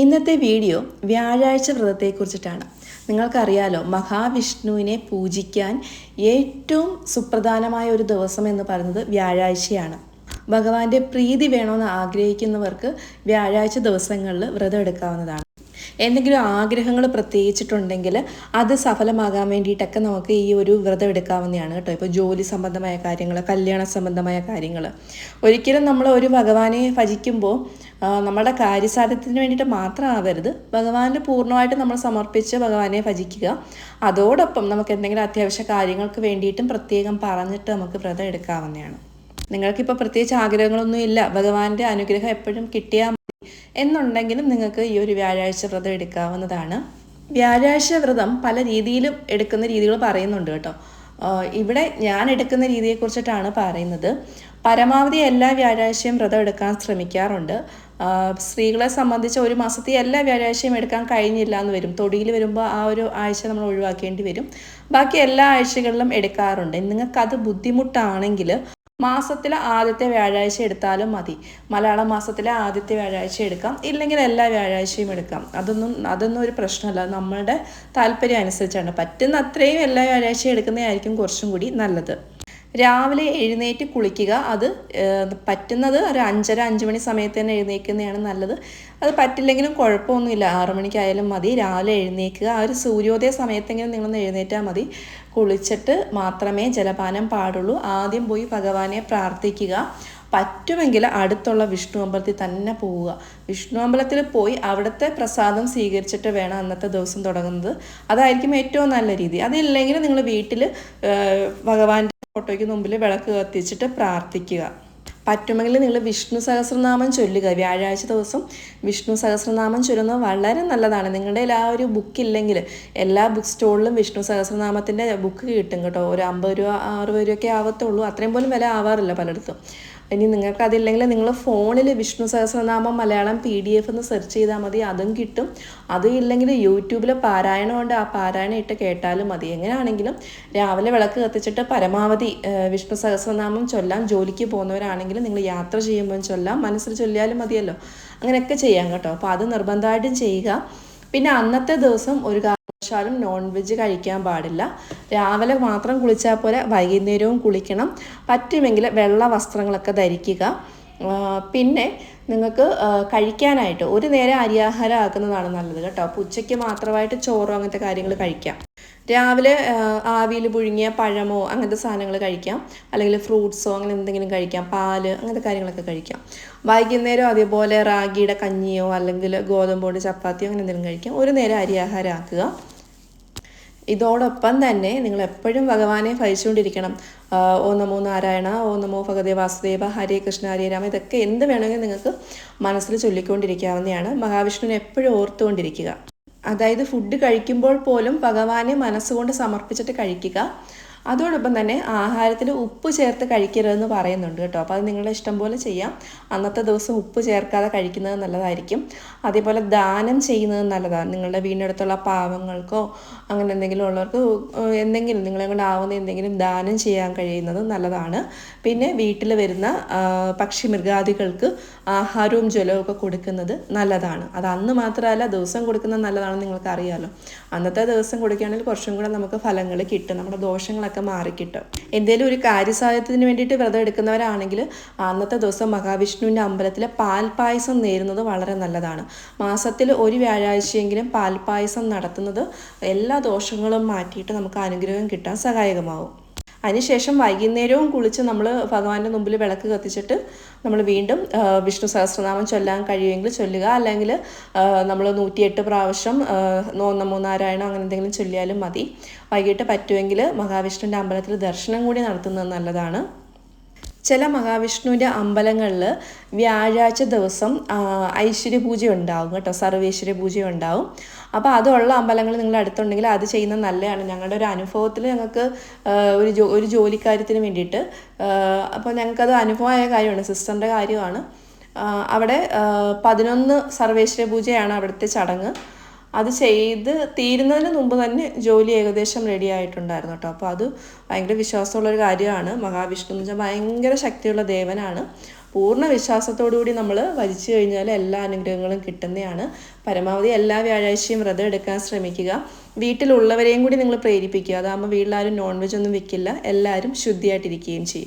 ഇന്നത്തെ വീഡിയോ വ്യാഴാഴ്ച വ്രതത്തെക്കുറിച്ചിട്ടാണ്. നിങ്ങൾക്കറിയാലോ, മഹാവിഷ്ണുവിനെ പൂജിക്കാൻ ഏറ്റവും സുപ്രധാനമായ ഒരു ദിവസം എന്ന് പറയുന്നത് വ്യാഴാഴ്ചയാണ്. ഭഗവാന്റെ പ്രീതി വേണമെന്ന് ആഗ്രഹിക്കുന്നവർക്ക് വ്യാഴാഴ്ച ദിവസങ്ങളിൽ വ്രതം എടുക്കാവുന്നതാണ്. എന്തെങ്കിലും ആഗ്രഹങ്ങൾ പ്രത്യേകിച്ചിട്ടുണ്ടെങ്കിൽ അത് സഫലമാകാൻ വേണ്ടിയിട്ടൊക്കെ നമുക്ക് ഈ ഒരു വ്രതം എടുക്കാവുന്നതാണ് കേട്ടോ. ഇപ്പോൾ ജോലി സംബന്ധമായ കാര്യങ്ങൾ, കല്യാണ സംബന്ധമായ കാര്യങ്ങൾ. ഒരിക്കലും നമ്മൾ ഒരു ഭഗവാനെ ഭജിക്കുമ്പോൾ നമ്മുടെ കാര്യസാധ്യത്തിന് വേണ്ടിയിട്ട് മാത്രം ആവരുത്. ഭഗവാന് പൂർണ്ണമായിട്ട് നമ്മൾ സമർപ്പിച്ച് ഭഗവാനെ ഭജിക്കുക. അതോടൊപ്പം നമുക്ക് എന്തെങ്കിലും അത്യാവശ്യ കാര്യങ്ങൾക്ക് വേണ്ടിയിട്ടും പ്രത്യേകം പറഞ്ഞിട്ട് നമുക്ക് വ്രതം എടുക്കാവുന്നതാണ്. നിങ്ങൾക്കിപ്പോൾ പ്രത്യേകിച്ച് ആഗ്രഹങ്ങളൊന്നും ഇല്ല, ഭഗവാന്റെ അനുഗ്രഹം എപ്പോഴും കിട്ടിയാൽ എന്നുണ്ടെങ്കിലും നിങ്ങൾക്ക് ഈ ഒരു വ്യാഴാഴ്ച വ്രതം എടുക്കാവുന്നതാണ്. വ്യാഴാഴ്ച വ്രതം പല രീതിയിലും എടുക്കുന്ന രീതികൾ പറയുന്നുണ്ട് കേട്ടോ. ഇവിടെ ഞാൻ എടുക്കുന്ന രീതിയെക്കുറിച്ചിട്ടാണ് പറയുന്നത്. പരമാവധി എല്ലാ വ്യാഴാഴ്ചയും വ്രതം എടുക്കാൻ ശ്രമിക്കാറുണ്ട്. സ്ത്രീകളെ സംബന്ധിച്ച് ഒരു മാസത്തെ എല്ലാ വ്യാഴാഴ്ചയും എടുക്കാൻ കഴിഞ്ഞില്ല എന്ന് വരും. തൊടിയിൽ വരുമ്പോൾ ആ ഒരു ആഴ്ച നമ്മൾ ഒഴിവാക്കേണ്ടി വരും. ബാക്കി എല്ലാ ആഴ്ചകളിലും എടുക്കാറുണ്ട്. നിങ്ങൾക്കത് ബുദ്ധിമുട്ടാണെങ്കിൽ മാസത്തിലെ ആദ്യത്തെ വ്യാഴാഴ്ച എടുത്താലും മതി. മലയാള മാസത്തിലെ ആദ്യത്തെ വ്യാഴാഴ്ച എടുക്കാം, ഇല്ലെങ്കിൽ എല്ലാ വ്യാഴാഴ്ചയും എടുക്കാം. അതൊന്നും ഒരു പ്രശ്നമല്ല. നമ്മളുടെ താല്പര്യം അനുസരിച്ചാണ്. പറ്റുന്ന അത്രയും എല്ലാ വ്യാഴാഴ്ചയും എടുക്കുന്നതായിരിക്കും കുറച്ചും കൂടി നല്ലത്. രാവിലെ എഴുന്നേറ്റ് കുളിക്കുക. അത് പറ്റുന്നത് ഒരു 5:30-5 മണി സമയത്ത് തന്നെ എഴുന്നേൽക്കുന്നതാണ് നല്ലത്. അത് പറ്റില്ലെങ്കിലും കുഴപ്പമൊന്നുമില്ല, 6 മണിക്കായാലും മതി. രാവിലെ എഴുന്നേൽക്കുക. ആ ഒരു സൂര്യോദയ സമയത്തെങ്കിലും നിങ്ങളൊന്ന് എഴുന്നേറ്റാൽ മതി. കുളിച്ചിട്ട് മാത്രമേ ജലപാനം പാടുള്ളൂ. ആദ്യം പോയി ഭഗവാനെ പ്രാർത്ഥിക്കുക. പറ്റുമെങ്കിൽ അടുത്തുള്ള വിഷ്ണു അമ്പലത്തിൽ തന്നെ പോവുക. വിഷ്ണു അമ്പലത്തിൽ പോയി അവിടുത്തെ പ്രസാദം സ്വീകരിച്ചിട്ട് വേണം അന്നത്തെ ദിവസം തുടങ്ങുന്നത്. അതായിരിക്കും ഏറ്റവും നല്ല രീതി. അതില്ലെങ്കിൽ നിങ്ങൾ വീട്ടിൽ ഭഗവാന്റെ ഫോട്ടോയ്ക്ക് മുമ്പിൽ വിളക്ക് കത്തിച്ചിട്ട് പ്രാർത്ഥിക്കുക. പറ്റുമെങ്കിൽ നിങ്ങൾ വിഷ്ണു സഹസ്രനാമം ചൊല്ലുക. വ്യാഴാഴ്ച ദിവസം വിഷ്ണു സഹസ്രനാമം ചൊല്ലുന്നത് വളരെ നല്ലതാണ്. നിങ്ങളുടെ ആ ഒരു ബുക്ക് ഇല്ലെങ്കിൽ എല്ലാ ബുക്ക് സ്റ്റോളിലും വിഷ്ണു സഹസ്രനാമത്തിൻ്റെ ബുക്ക് കിട്ടും കേട്ടോ. ഒരു 50 രൂപ 60 രൂപയൊക്കെ ആവത്തുള്ളൂ. അത്രയും പോലും വില ആവാറില്ല പലയിടത്തും. ഇനി നിങ്ങൾക്ക് അതില്ലെങ്കിൽ നിങ്ങൾ ഫോണിൽ വിഷ്ണു സഹസ്രനാമം മലയാളം PDF എന്ന് സെർച്ച് ചെയ്താൽ മതി, അതും കിട്ടും. അതും ഇല്ലെങ്കിൽ യൂട്യൂബിൽ പാരായണമുണ്ട്, ആ പാരായണം ഇട്ട് കേട്ടാലും മതി. എങ്ങനെയാണെങ്കിലും രാവിലെ വിളക്ക് കത്തിച്ചിട്ട് പരമാവധി വിഷ്ണു സഹസ്രനാമം ചൊല്ലാം. ജോലിക്ക് പോകുന്നവരാണെങ്കിൽ നിങ്ങൾ യാത്ര ചെയ്യുമ്പോൾ ചൊല്ലാം, മനസ്സിൽ ചൊല്ലിയാലും മതിയല്ലോ. അങ്ങനെയൊക്കെ ചെയ്യാം കേട്ടോ. അപ്പോൾ അത് നിർബന്ധമായിട്ടും ചെയ്യുക. പിന്നെ അന്നത്തെ ദിവസം ഒരു കാരണവശാലും നോൺ വെജ് കഴിക്കാൻ പാടില്ല. രാവിലെ മാത്രം കുളിച്ചാൽ പോലെ വൈകുന്നേരവും കുളിക്കണം. പറ്റുമെങ്കിൽ വെള്ള വസ്ത്രങ്ങളൊക്കെ ധരിക്കുക. പിന്നെ നിങ്ങൾക്ക് കഴിക്കാനായിട്ട് ഒരു നേരം അരിയാഹാരം ആക്കുന്നതാണ് നല്ലത് കേട്ടോ. അപ്പോൾ ഉച്ചയ്ക്ക് മാത്രമായിട്ട് ചോറോ അങ്ങനത്തെ കാര്യങ്ങൾ കഴിക്കാം. രാവിലെ ആവിയിൽ പുഴുങ്ങിയ പഴമോ അങ്ങനത്തെ സാധനങ്ങൾ കഴിക്കാം, അല്ലെങ്കിൽ ഫ്രൂട്ട്സോ അങ്ങനെ എന്തെങ്കിലും കഴിക്കാം, പാല് അങ്ങനത്തെ കാര്യങ്ങളൊക്കെ കഴിക്കാം. വൈകുന്നേരം അതേപോലെ റാഗിയുടെ കഞ്ഞിയോ അല്ലെങ്കിൽ ഗോതമ്പോട് ചപ്പാത്തിയോ അങ്ങനെ എന്തെങ്കിലും കഴിക്കാം. ഒരു നേരം അരിയാഹാരം ആക്കുക. ഇതോടൊപ്പം തന്നെ നിങ്ങൾ എപ്പോഴും ഭഗവാനെ ഭജിച്ചുകൊണ്ടിരിക്കണം. ഓം നമോ നാരായണ, ഓം നമോ ഭഗവതേ വാസുദേവ, ഹരേ കൃഷ്ണ ഹരേ രാമ, ഇതൊക്കെ എന്ത് വേണമെങ്കിലും നിങ്ങൾക്ക് മനസ്സിൽ ചൊല്ലിക്കൊണ്ടിരിക്കാവുന്നതാണ്. മഹാവിഷ്ണുവിനെ എപ്പോഴും ഓർത്തുകൊണ്ടിരിക്കുക. അതായത് ഫുഡ് കഴിക്കുമ്പോൾ പോലും ഭഗവാനെ മനസ്സുകൊണ്ട് സമർപ്പിച്ചിട്ട് കഴിക്കുക. അതോടൊപ്പം തന്നെ ആഹാരത്തിൽ ഉപ്പ് ചേർത്ത് കഴിക്കരുതെന്ന് പറയുന്നുണ്ട് കേട്ടോ. അപ്പോൾ അത് നിങ്ങളുടെ ഇഷ്ടം പോലെ ചെയ്യാം. അന്നത്തെ ദിവസം ഉപ്പ് ചേർക്കാതെ കഴിക്കുന്നത് നല്ലതായിരിക്കും. അതേപോലെ ദാനം ചെയ്യുന്നത് നല്ലതാണ്. നിങ്ങളുടെ വീടിനടുത്തുള്ള പാവങ്ങൾക്കോ അങ്ങനെ എന്തെങ്കിലും ഉള്ളവർക്ക് എന്തെങ്കിലും നിങ്ങളെ കൊണ്ടാവുന്ന എന്തെങ്കിലും ദാനം ചെയ്യാൻ കഴിയുന്നത് നല്ലതാണ്. പിന്നെ വീട്ടിൽ വരുന്ന പക്ഷി മൃഗാദികൾക്ക് ആഹാരവും ജലവും ഒക്കെ കൊടുക്കുന്നത് നല്ലതാണ്. അത് അന്ന് മാത്രമല്ല, ദിവസം കൊടുക്കുന്നത് നല്ലതാണെന്ന് നിങ്ങൾക്ക് അറിയാമല്ലോ. അന്നത്തെ ദിവസം കൊടുക്കുകയാണെങ്കിൽ കുറച്ചും കൂടെ നമുക്ക് ഫലങ്ങൾ കിട്ടും, നമ്മുടെ ദോഷങ്ങളൊക്കെ മാറിക്കിട്ടും. എന്തെങ്കിലും ഒരു കാര്യസാധ്യത്തിന് വേണ്ടിയിട്ട് വ്രതം എടുക്കുന്നവരാണെങ്കിൽ അന്നത്തെ ദിവസം മഹാവിഷ്ണുവിൻ്റെ അമ്പലത്തിലെ പാൽപ്പായസം നേരുന്നത് വളരെ നല്ലതാണ്. മാസത്തിൽ ഒരു വ്യാഴാഴ്ചയെങ്കിലും പാൽപ്പായസം നടത്തുന്നത് എല്ലാ ദോഷങ്ങളും മാറ്റിയിട്ട് നമുക്ക് അനുഗ്രഹം കിട്ടാൻ സഹായകമാവും. അതിനുശേഷം വൈകുന്നേരവും കുളിച്ച് നമ്മൾ ഭഗവാന്റെ മുമ്പിൽ വിളക്ക് കത്തിച്ചിട്ട് നമ്മൾ വീണ്ടും വിഷ്ണു സഹസ്രനാമം ചൊല്ലാൻ കഴിയുമെങ്കിൽ ചൊല്ലുക. അല്ലെങ്കിൽ നമ്മൾ 108 പ്രാവശ്യം ഓം നമോ നാരായണ അങ്ങനെ എന്തെങ്കിലും ചൊല്ലിയാലും മതി. വൈകിട്ട് പറ്റുമെങ്കിൽ മഹാവിഷ്ണുവിൻ്റെ അമ്പലത്തിൽ ദർശനം കൂടി നടത്തുന്നത് നല്ലതാണ്. ചില മഹാവിഷ്ണുവിൻ്റെ അമ്പലങ്ങളിൽ വ്യാഴാഴ്ച ദിവസം ഐശ്വര്യപൂജ ഉണ്ടാവും കേട്ടോ, സർവേശ്വര പൂജ ഉണ്ടാവും. അപ്പോൾ അതുള്ള അമ്പലങ്ങൾ നിങ്ങൾ അടുത്തുണ്ടെങ്കിൽ അത് ചെയ്യുന്നത് നല്ലതാണ്. ഞങ്ങളുടെ ഒരു അനുഭവത്തിൽ ഞങ്ങൾക്ക് ഒരു ജോലിക്കാര്യത്തിന് വേണ്ടിയിട്ട് അപ്പോൾ ഞങ്ങൾക്കത് അനുഭവമായ കാര്യമാണ്, സിസ്റ്ററിൻ്റെ കാര്യമാണ്. അവിടെ 11 സർവേശ്വര പൂജയാണ് അവിടുത്തെ ചടങ്ങ്. അത് ചെയ്ത് തീരുന്നതിന് മുമ്പ് തന്നെ ജോലി ഏകദേശം റെഡി ആയിട്ടുണ്ടായിരുന്നു കേട്ടോ. അപ്പോൾ അത് ഭയങ്കര വിശ്വാസമുള്ളൊരു കാര്യമാണ്. മഹാവിഷ്ണു എന്ന് വെച്ചാൽ ഭയങ്കര ശക്തിയുള്ള ദേവനാണ്. പൂർണ്ണ വിശ്വാസത്തോടു കൂടി നമ്മൾ വരിച്ചു കഴിഞ്ഞാൽ എല്ലാ അനുഗ്രഹങ്ങളും കിട്ടുന്നതാണ്. പരമാവധി എല്ലാ വ്യാഴാഴ്ചയും വ്രതം എടുക്കാൻ ശ്രമിക്കുക. വീട്ടിലുള്ളവരെയും കൂടി നിങ്ങൾ പ്രേരിപ്പിക്കുക. അതാകുമ്പോൾ വീട്ടിലാരും നോൺ വെജ് ഒന്നും വെക്കില്ല, എല്ലാവരും ശുദ്ധിയായിട്ടിരിക്കുകയും ചെയ്യും.